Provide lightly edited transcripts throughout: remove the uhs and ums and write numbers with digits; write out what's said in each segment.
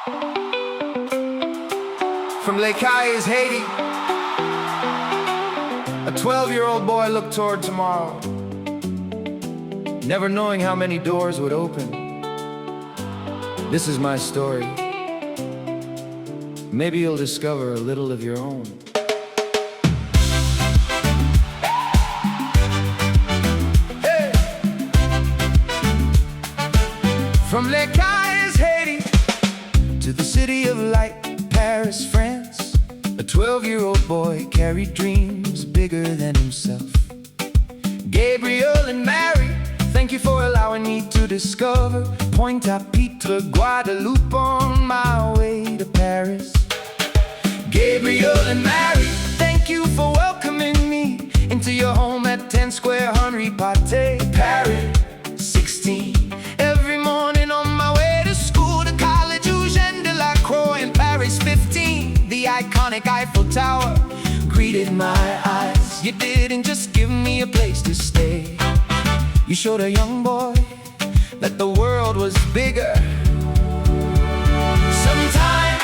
From Les Cayes, Haiti, a 12-year-old boy looked toward tomorrow, never knowing how many doors would open. This is my story. Maybe you'll discover a little of your own. Hey! From Les Cayes, Haiti, to the city of light, Paris, France, a 12-year-old boy carried dreams bigger than himself. Gabriel and Mary, thank you for allowing me to discover Pointe-à-Pitre, Guadeloupe on my way to Paris. Gabriel and Mary, thank you for welcoming me into your home at 10 Square Henri Pate. Paris, 16. Every morning on my way to school, to college, Eugène de la Croix. In Paris, 15, the iconic Eiffel Tower greeted my eyes. You didn't just give me a place to stay, you showed a young boy that the world was bigger. Sometimes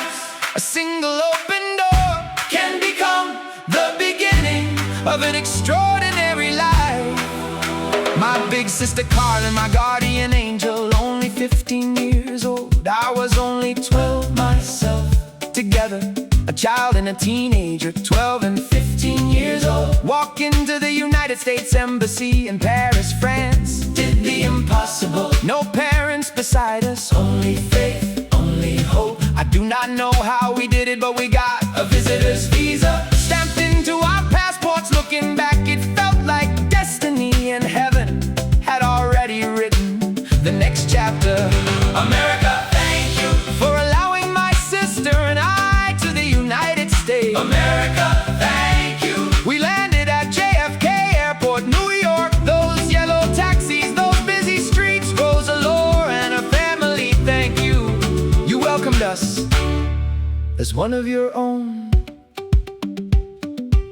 a single open door can become the beginning of an extraordinary life. My big sister Carlin, my guardian angel, only 15 years old. I was only 12 myself. Together, a child and a teenager, 12 and 15 years old, walk into the United States Embassy in Paris, France. Did the impossible. No parents beside us, only faith, only hope. I do not know how we did it, but we got a visitor's visa stamped into our passports. Looking back, it felt like destiny, and heaven had already written the next chapter. America, thank you for allowing my sister and I to the United States. America, thank you. We landed at JFK Airport, New York. Those yellow taxis, those busy streets. Rosa Lore and her family, thank you. You welcomed us as one of your own.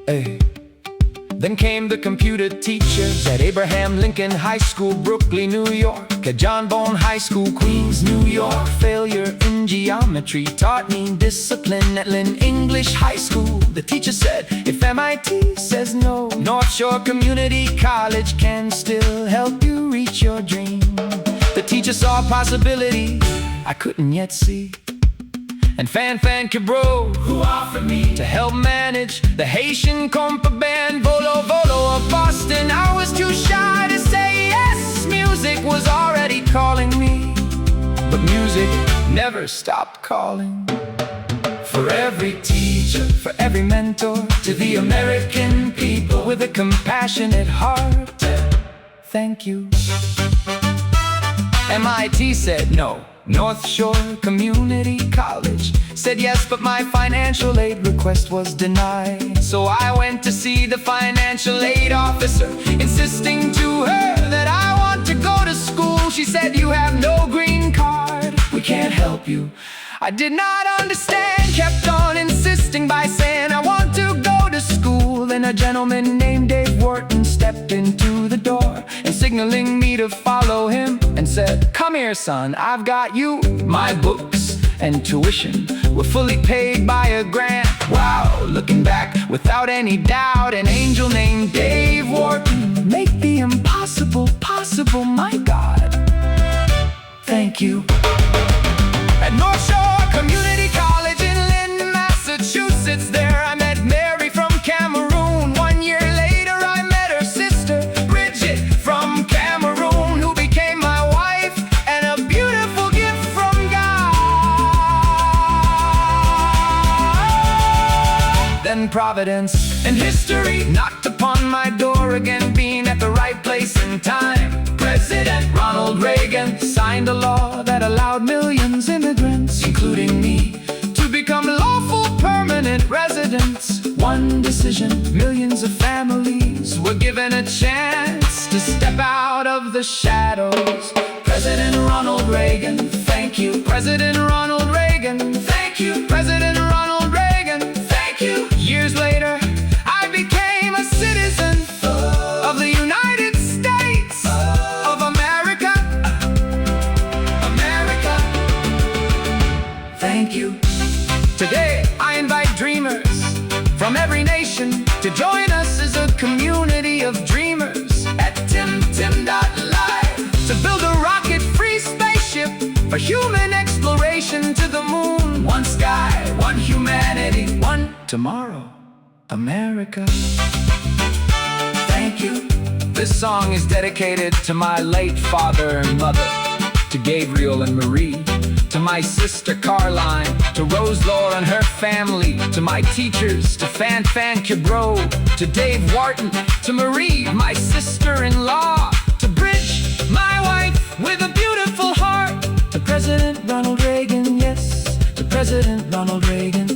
Hey. Then came the computer teachers at Abraham Lincoln High School, Brooklyn, New York. At John Bone High School, Queens, New York. Failure in geometry taught me discipline at Lynn English High School. The teacher said, if MIT says no, North Shore Community College can still help you reach your dream. The teacher saw possibility I couldn't yet see, and Fan Cabro, who offered me to help manage the Haitian Konpa band, Volo Volo of Boston. I was too shy to say yes. Music was already calling me, but music never stopped calling. For every teacher, for every mentor, to the American people with a compassionate heart, thank you. MIT said no. North Shore Community College said yes, but my financial aid request was denied. So I went to see the financial aid officer, insisting to her that I want to go to school. She said, you have no green card, we can't help you. I did not understand, kept on insisting by saying I want to go to school. Then a gentleman named Dave Wharton stepped into the door and signaling me to follow him, and said, come here son, I've got you. My books and tuition were fully paid by a grant. Wow, looking back, without any doubt, an angel named Dave Wharton make the impossible possible, my God. Thank you. At North Shore Community College in Lynn, Massachusetts, there I met Mary from Cameroon. 1 year later I met her sister, Bridget from Cameroon, who became my wife and a beautiful gift from God. Then Providence and history knocked upon my door again, being at the right place in time. President Ronald Reagan signed a law that allowed millions immigrants, including me, to become lawful permanent residents. One decision, millions of families were given a chance to step out of the shadows. President Ronald Reagan, thank you. President Ronald Reagan, thank you. President Ronald Reagan, thank you. Years later, I became a citizen of the United States of America. America, thank you. thank you. Today I invite dreamers from every nation to join us as a community of dreamers at TimTim.Live to build a rocket-free spaceship for human exploration to the moon. One sky, one humanity, one tomorrow, America. Thank you. This song is dedicated to my late father and mother, to Gabriel and Marie, to my sister Caroline, to Rose Laura and her family, to my teachers, to Fan Kibro, to Dave Wharton, to Marie, my sister-in-law, to Bridge, my wife with a beautiful heart, to President Ronald Reagan, yes, to President Ronald Reagan.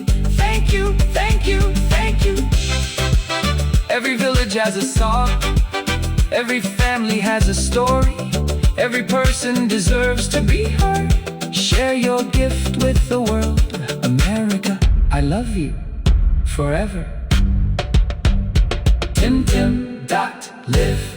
Thank you, thank you, thank you. Every village has a song, every family has a story, every person deserves to be heard. Share your gift with the world. America, I love you forever. TimTim.Live.